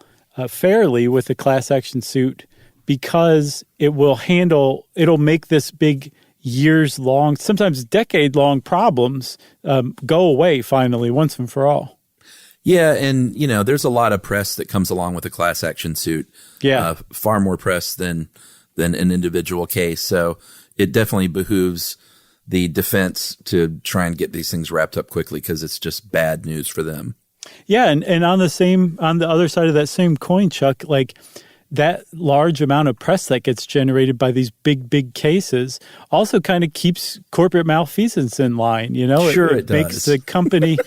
S2: fairly with a class action suit because it'll make this big years-long, sometimes decade-long problems go away finally once and for all.
S5: Yeah, and, there's a lot of press that comes along with a class action suit.
S2: Yeah.
S5: Far more press than an individual case. So it definitely behooves the defense to try and get these things wrapped up quickly because it's just bad news for them.
S2: Yeah, and on the other side of that same coin, Chuck, like that large amount of press that gets generated by these big cases also kind of keeps corporate malfeasance in line.
S5: Sure, it
S2: makes
S5: does.
S2: the company.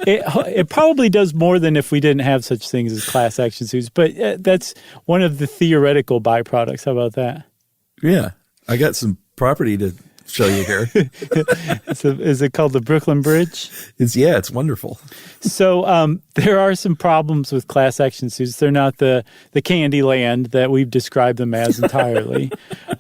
S2: It probably does more than if we didn't have such things as class action suits. But that's one of the theoretical byproducts. How about that?
S5: Yeah, I got some property to show you here.
S2: Is it called the Brooklyn Bridge?
S5: It's wonderful.
S2: So there are some problems with class action suits. They're not the candy land that we've described them as entirely.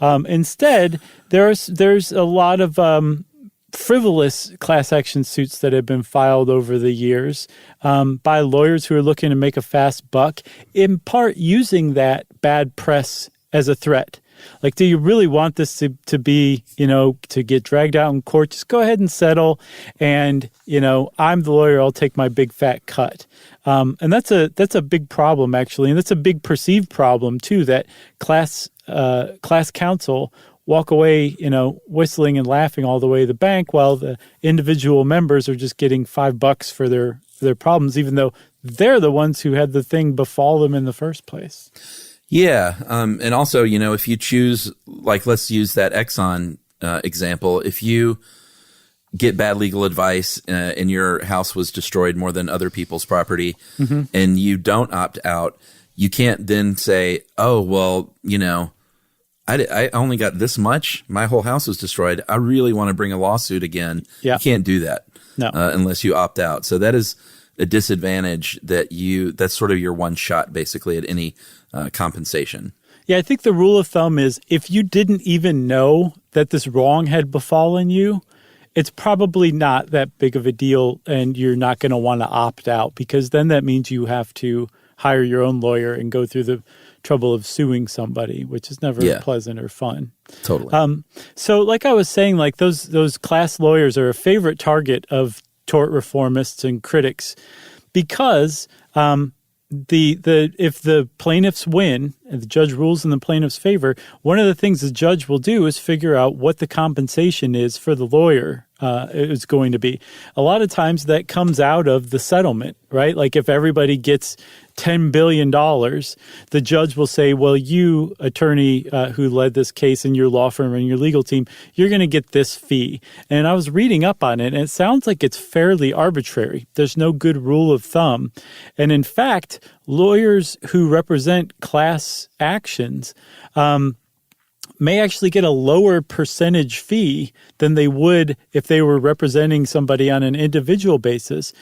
S2: Instead, there's a lot of frivolous class action suits that have been filed over the years by lawyers who are looking to make a fast buck, in part using that bad press as a threat. Like, do you really want this to be, to get dragged out in court? Just go ahead and settle. And, I'm the lawyer. I'll take my big fat cut. And that's a big problem, actually. And that's a big perceived problem, too, that class counsel walk away, whistling and laughing all the way to the bank while the individual members are just getting $5 for their problems, even though they're the ones who had the thing befall them in the first place.
S5: Yeah. And also, if you choose, like, let's use that Exxon example. If you get bad legal advice and your house was destroyed more than other people's property and you don't opt out, you can't then say, oh, well, I only got this much. My whole house was destroyed. I really want to bring a lawsuit again.
S2: Yeah.
S5: You can't do that unless you opt out. So that is a disadvantage that's sort of your one shot basically at any compensation.
S2: Yeah, I think the rule of thumb is if you didn't even know that this wrong had befallen you, it's probably not that big of a deal and you're not going to want to opt out because then that means you have to hire your own lawyer and go through the trouble of suing somebody, which is never pleasant or fun.
S5: Totally.
S2: So like I was saying, like those class lawyers are a favorite target of tort reformists and critics because if the plaintiffs win and the judge rules in the plaintiff's favor, one of the things the judge will do is figure out what the compensation is for the lawyer it's going to be. A lot of times that comes out of the settlement, right? Like if everybody gets $10 billion, the judge will say, well, you, attorney who led this case in your law firm and your legal team, you're going to get this fee. And I was reading up on it, and it sounds like it's fairly arbitrary. There's no good rule of thumb. And in fact, lawyers who represent class actions may actually get a lower percentage fee than they would if they were representing somebody on an individual basis.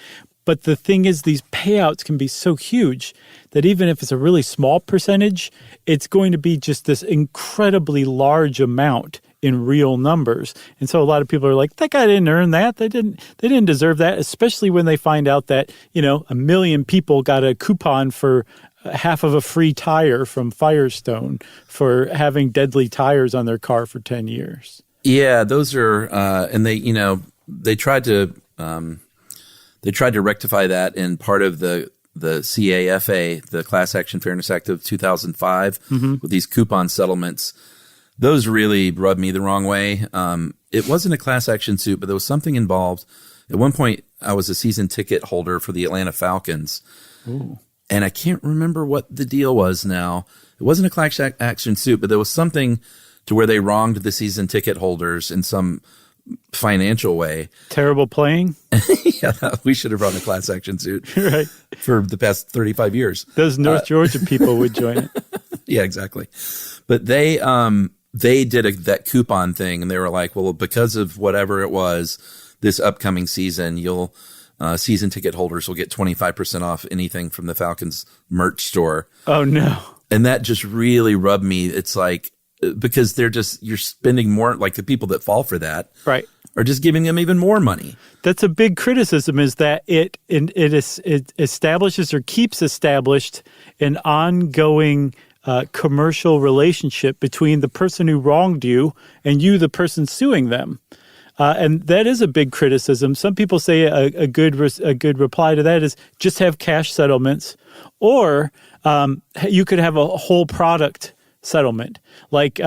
S2: But the thing is, these payouts can be so huge that even if it's a really small percentage, it's going to be just this incredibly large amount in real numbers. And so a lot of people are like, that guy didn't earn that. They didn't deserve that, especially when they find out that, 1 million people got a coupon for half of a free tire from Firestone for having deadly tires on their car for 10 years.
S5: Yeah, those are, and they tried to rectify that in part of the CAFA, the Class Action Fairness Act of 2005, with these coupon settlements. Those really rubbed me the wrong way. It wasn't a class action suit, but there was something involved. At one point, I was a season ticket holder for the Atlanta Falcons. Ooh. And I can't remember what the deal was now. It wasn't a class action suit, but there was something to where they wronged the season ticket holders in some financial way.
S2: Terrible playing?
S5: Yeah, we should have run a class action suit
S2: right.
S5: for the past 35 years.
S2: Those North Georgia people would join it.
S5: Yeah, exactly. But they did that coupon thing, and they were like, well, because of whatever it was, this upcoming season, season ticket holders will get 25% off anything from the Falcons merch store.
S2: Oh, no.
S5: And that just really rubbed me. It's like, because you're spending more, like the people that fall for that
S2: right.
S5: are just giving them even more money.
S2: That's a big criticism, is that it establishes or keeps established an ongoing commercial relationship between the person who wronged you and you, the person suing them. And that is a big criticism. Some people say a good reply to that is just have cash settlements, or you could have a whole product settlement. Like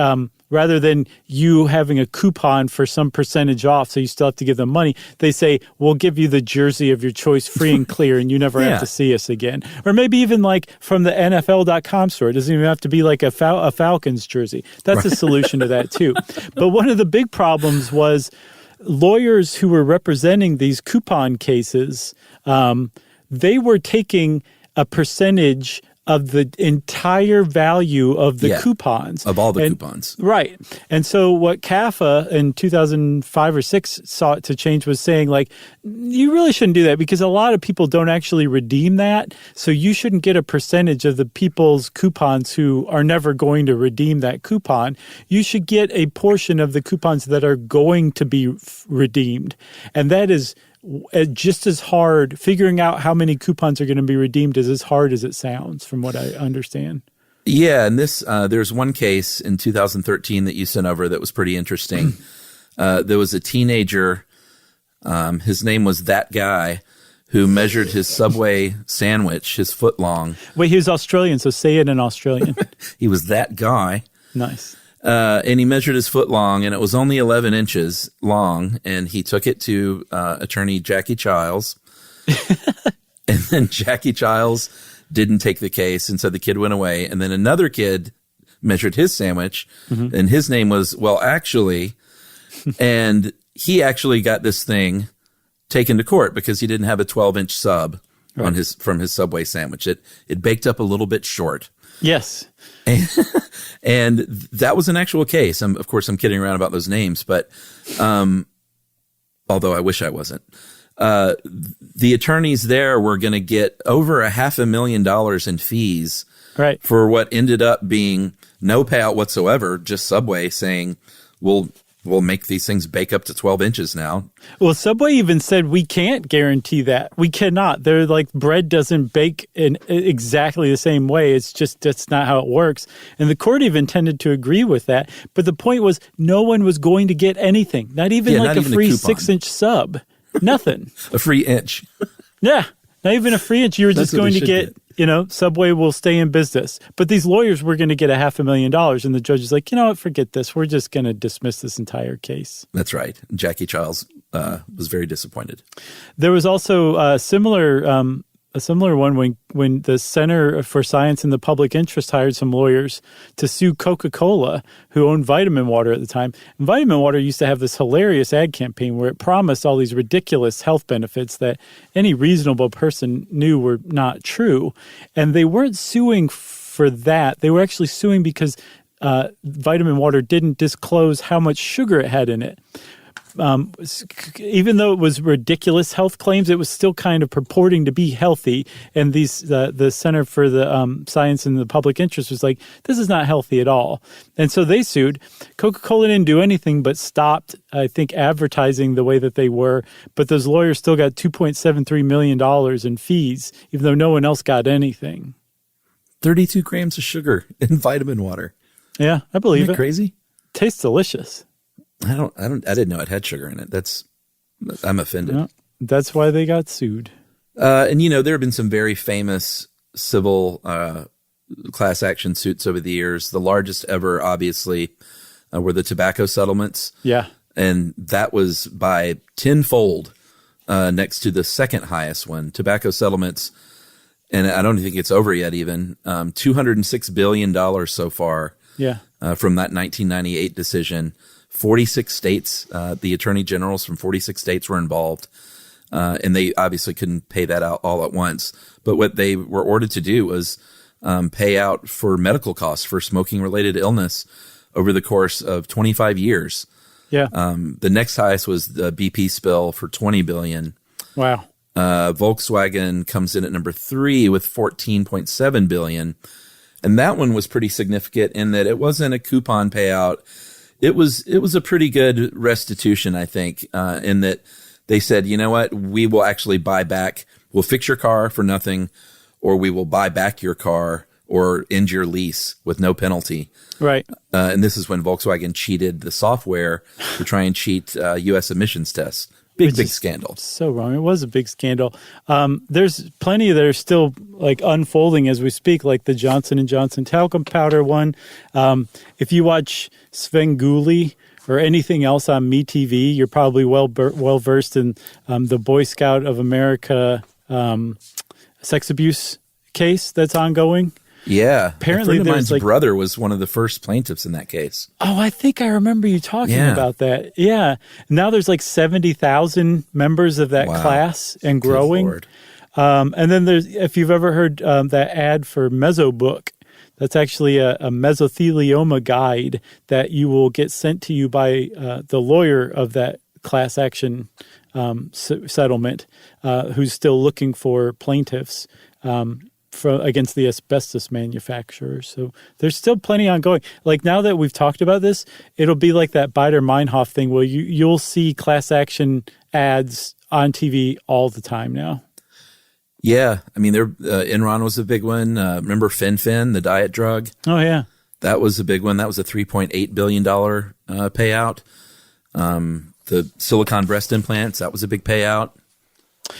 S2: rather than you having a coupon for some percentage off, so you still have to give them money, they say, we'll give you the jersey of your choice free and clear, and you never have to see us again. Or maybe even like from the NFL.com store. It doesn't even have to be like a Falcons jersey. That's a solution to that too. But one of the big problems was lawyers who were representing these coupon cases, they were taking a percentage of the entire value of the coupons.
S5: Of all the coupons.
S2: Right. And so what CAFA in 2005 or 6 sought to change was saying, like, you really shouldn't do that because a lot of people don't actually redeem that. So you shouldn't get a percentage of the people's coupons who are never going to redeem that coupon. You should get a portion of the coupons that are going to be redeemed. And that is just as hard. Figuring out how many coupons are going to be redeemed is as hard as it sounds, from what I understand.
S5: Yeah, and there's one case in 2013 that you sent over that was pretty interesting. There was a teenager, his name was That Guy, who measured his Subway sandwich, his foot long.
S2: Wait, he was Australian, so say it in Australian.
S5: He was that guy.
S2: Nice.
S5: And he measured his foot long, and it was only 11 inches long. And he took it to attorney Jackie Childs. And then Jackie Childs didn't take the case, and so the kid went away. And then another kid measured his sandwich, and his name was, well, actually, and he actually got this thing taken to court because he didn't have a 12-inch sub on from his Subway sandwich. It baked up a little bit short.
S2: Yes.
S5: And that was an actual case. Of course, I'm kidding around about those names, but although I wish I wasn't. The attorneys there were going to get over $500,000 in fees for what ended up being no payout whatsoever, just Subway saying, we'll make these things bake up to 12 inches now.
S2: Well, Subway even said, we can't guarantee that. We cannot. They're like, bread doesn't bake in exactly the same way. It's just, that's not how it works. And the court even tended to agree with that. But the point was, no one was going to get anything. Not even like a free 6-inch sub. Nothing.
S5: A free inch.
S2: Yeah. Not even a free inch. You were just going to get Subway will stay in business. But these lawyers were going to get $500,000, and the judge is like, you know what, forget this. We're just going to dismiss this entire case.
S5: That's right. Jackie Childs was very disappointed.
S2: There was also a similar one when the Center for Science and the Public Interest hired some lawyers to sue Coca-Cola, who owned Vitamin Water at the time. And Vitamin Water used to have this hilarious ad campaign where it promised all these ridiculous health benefits that any reasonable person knew were not true. And they weren't suing for that. They were actually suing because Vitamin Water didn't disclose how much sugar it had in it. Even though it was ridiculous health claims, it was still kind of purporting to be healthy. And the Center for the Science and the Public Interest was like, this is not healthy at all. And so they sued. Coca-Cola didn't do anything but stopped, I think, advertising the way that they were. But those lawyers still got $2.73 million in fees, even though no one else got anything.
S5: 32 grams of sugar in Vitamin Water.
S2: Yeah, I believe it.
S5: Crazy?
S2: Tastes delicious.
S5: I didn't know it had sugar in it. I'm offended.
S2: Yeah, that's why they got sued.
S5: And there have been some very famous civil class action suits over the years. The largest ever, obviously, were the tobacco settlements.
S2: Yeah. And
S5: that was by tenfold next to the second highest one, tobacco settlements. And I don't think it's over yet even. $206 billion so far.
S2: Yeah.
S5: From that 1998 decision. 46 states, the attorney generals from 46 states were involved, and they obviously couldn't pay that out all at once. But what they were ordered to do was pay out for medical costs for smoking-related illness over the course of 25 years.
S2: Yeah.
S5: The next highest was the BP spill for $20 billion.
S2: Wow.
S5: Volkswagen comes in at number 3 with $14.7 billion. And that one was pretty significant in that it wasn't a coupon payout. It was a pretty good restitution, I think, in that they said, you know what, we will actually buy back, we'll fix your car for nothing, or we will buy back your car or end your lease with no penalty.
S2: Right.
S5: And this is when Volkswagen cheated the software to try and cheat U.S. emissions tests. Big scandal. So
S2: wrong. It was a big scandal. There's plenty that are still unfolding as we speak, like the Johnson & Johnson talcum powder one. If you watch Svengoolie or anything else on MeTV, you're probably well versed in the Boy Scout of America sex abuse case that's ongoing.
S5: Yeah.
S2: Apparently,
S5: a friend of mine's brother was one of the first plaintiffs in that case.
S2: Oh, I think I remember you talking about that. Yeah. Now there's 70,000 members of that class and growing. And then if you've ever heard that ad for Mesobook, that's actually a mesothelioma guide that you will get sent to you by the lawyer of that class action settlement who's still looking for plaintiffs against the asbestos manufacturers. So there's still plenty ongoing. Now that we've talked about this, it'll be like that Baader-Meinhof thing where you'll see class action ads on TV all the time now.
S5: Yeah. I mean, Enron was a big one. Remember Fen-Phen, the diet drug?
S2: Oh, yeah.
S5: That was a big one. That was a $3.8 billion payout. The silicone breast implants, that was a big payout.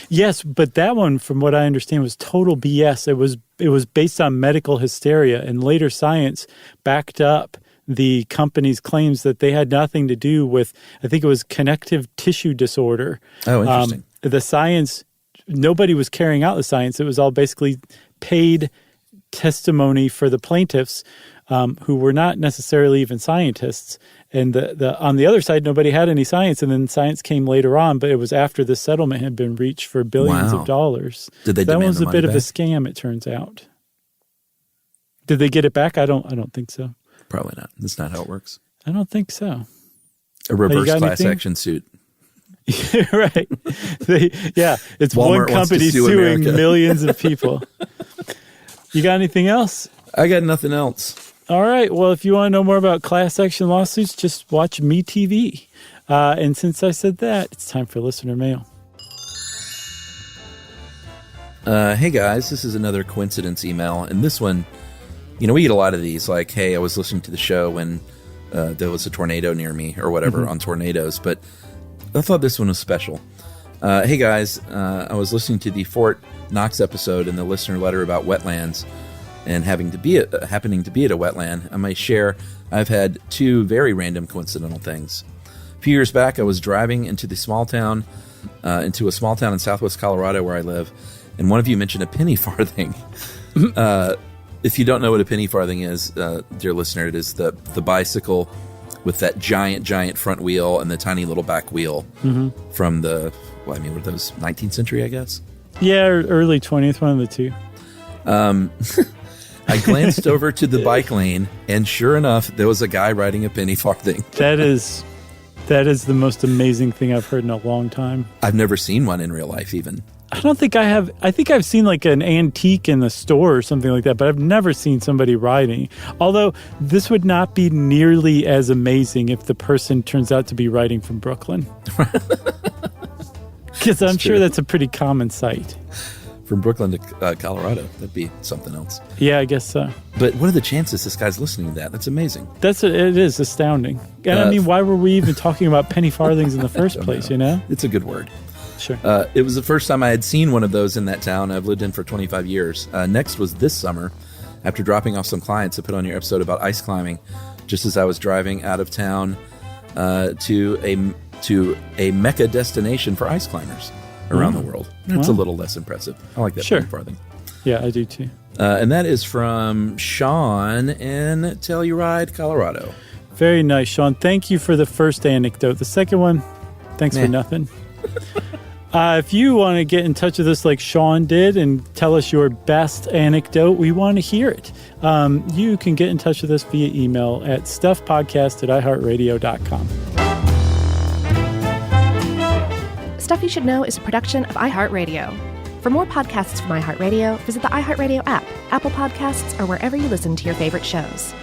S2: Yes, but that one, from what I understand, was total BS. It was based on medical hysteria, and later science backed up the company's claims that they had nothing to do with, I think it was connective tissue disorder.
S5: Oh, interesting.
S2: The science, nobody was carrying out the science. It was all basically paid testimony for the plaintiffs who were not necessarily even scientists. And on the other side, nobody had any science, and then science came later on, but it was after the settlement had been reached for billions of dollars.
S5: Did they
S2: that
S5: demand
S2: was
S5: the
S2: a bit
S5: money
S2: of a
S5: back?
S2: scam, it turns out. Did they get it back? I don't think so.
S5: Probably not. That's not how it works.
S2: I don't think so.
S5: A reverse
S2: got
S5: class
S2: anything?
S5: action suit.
S2: Right. It's
S5: Walmart
S2: one company
S5: wants to sue
S2: suing
S5: America.
S2: millions of people. You got anything else?
S5: I got nothing else.
S2: All right. Well, if you want to know more about class action lawsuits, just watch MeTV. And since I said that, it's time for listener mail.
S5: Hey guys, this is another coincidence email, and this one, we get a lot of these, like, hey, I was listening to the show when there was a tornado near me, or whatever, on tornadoes, but I thought this one was special. Hey guys, I was listening to the Fort Knox episode and the listener letter about wetlands and happening to be at a wetland. I might share I've had two very random coincidental things. A few years back, I was driving into a small town in southwest Colorado where I live, and one of you mentioned a penny farthing. If you don't know what a penny farthing is, dear listener, it is the bicycle with that giant front wheel and the tiny little back wheel from the, were those 19th century, I guess? Yeah,
S2: early 20th, one of the two.
S5: I glanced over to the bike lane, and sure enough, there was a guy riding a penny farthing.
S2: That is the most amazing thing I've heard in a long time.
S5: I've never seen one in real life, even.
S2: I don't think I have. I think I've seen like an antique in the store or something like that, but I've never seen somebody riding. Although this would not be nearly as amazing if the person turns out to be riding from Brooklyn. Because I'm sure that's a pretty common sight.
S5: From Brooklyn to Colorado, that'd be something else.
S2: Yeah, I guess so.
S5: But what are the chances this guy's listening to that? That's amazing.
S2: It is astounding. And I mean, why were we even talking about penny farthings in the first place, you know?
S5: It's a good word.
S2: Sure.
S5: It was the first time I had seen one of those in that town I've lived in for 25 years. Next was this summer, after dropping off some clients to put on your episode about ice climbing, just as I was driving out of town to a Mecca destination for ice climbers around the world. That's a little less impressive. I like that penny farthing.
S2: Yeah, I do too.
S5: And that is from Sean in Telluride, Colorado.
S2: Very nice, Sean. Thank you for the first anecdote. The second one, thanks for nothing. If you want to get in touch with us like Sean did and tell us your best anecdote, we want to hear it. You can get in touch with us via email at stuffpodcast@iheartradio.com.
S4: Stuff You Should Know is a production of iHeartRadio. For more podcasts from iHeartRadio, visit the iHeartRadio app, Apple Podcasts, or wherever you listen to your favorite shows.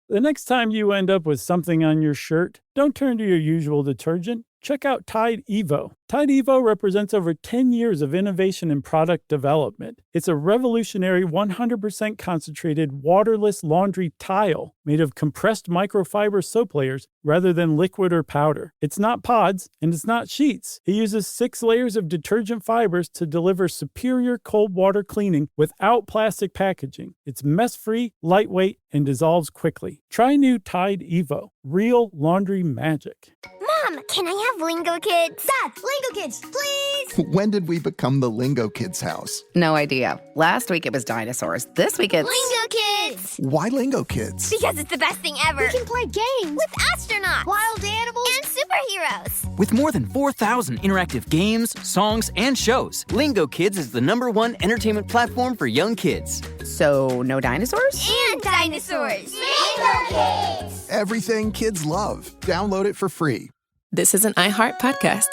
S2: The next time you end up with something on your shirt, don't turn to your usual detergent. Check out Tide Evo. Tide Evo represents over 10 years of innovation in product development. It's a revolutionary 100% concentrated waterless laundry tile made of compressed microfiber soap layers rather than liquid or powder. It's not pods and it's not sheets. It uses 6 layers of detergent fibers to deliver superior cold water cleaning without plastic packaging. It's mess-free, lightweight, and dissolves quickly. Try new Tide Evo. Real laundry magic.
S8: Mom, can I have Lingo Kids? Dad, Lingo Kids, please!
S9: When did we become the Lingo Kids house?
S10: No idea. Last week it was dinosaurs. This week it's...
S8: Lingo Kids!
S9: Why Lingo Kids?
S8: Because it's the best thing ever. We can play games with astronauts, wild animals, and superheroes.
S11: With more than 4,000 interactive games, songs, and shows, Lingo Kids is the #1 entertainment platform for young kids.
S10: So, no dinosaurs?
S8: And dinosaurs! Lingo Kids!
S9: Everything kids love. Download it for free.
S1: This is an iHeart podcast.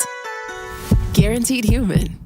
S1: Guaranteed human.